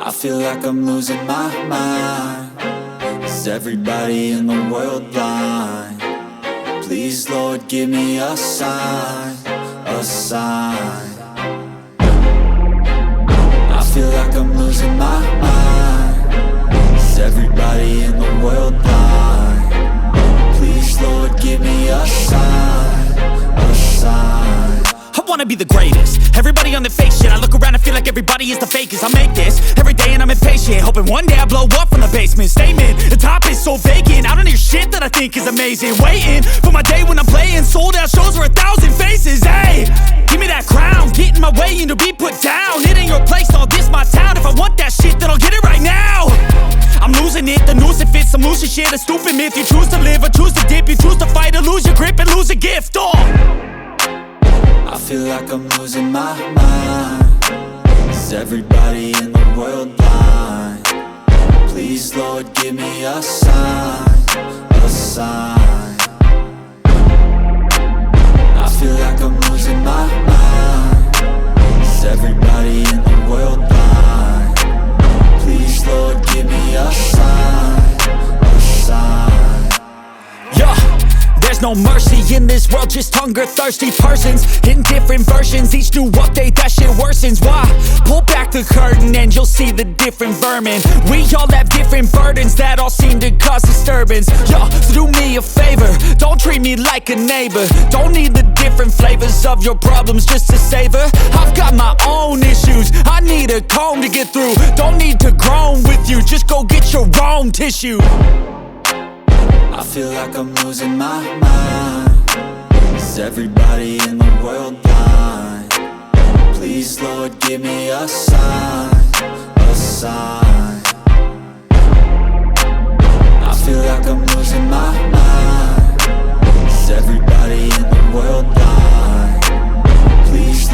I feel like I'm losing my mind. Is everybody in the world blind? Please, Lord, give me a sign, a sign. I feel like I'm losing my mind. Is everybody in the world blind? Please, Lord, give me a sign, a sign. I wanna be the greatest. Everybody on the fake shit. I look around and feel like everybody is the fakest. I make this every day and I'm impatient, hoping one day I blow up from the basement. Statement, the top is so vacant. I don't hear shit that I think is amazing. Waiting for my day when I'm playing sold out shows for 1,000 faces. Hey, give me that crown, get in my way and to be put down. It ain't your place, all this my town. If I want that shit, then I'll get it right now. I'm losing it, the noose it fits. I'm losing shit, a stupid myth. You choose to live or choose to dip. You choose to fight or lose your grip and lose a gift. I feel like I'm losing my mind. Is everybody in the world blind? Please, Lord, give me a sign, a sign. I feel like I'm losing my mind. Is everybody in the world blind? Please, Lord, give me a sign, a sign. Yeah. There's no mercy in this world, just hunger-thirsty persons in different versions. Each new update, that shit worsens. Why? Pull back the curtain and you'll see the different vermin. We all have different burdens that all seem to cause disturbance. Yo, so do me a favor, don't treat me like a neighbor. Don't need the different flavors of your problems just to savor. I've got my own issues, I need a comb to get through. Don't need to groan with you, just go get your own tissue. I feel like I'm losing my mind. Is everybody in the world blind? Please, Lord, give me a sign, a sign.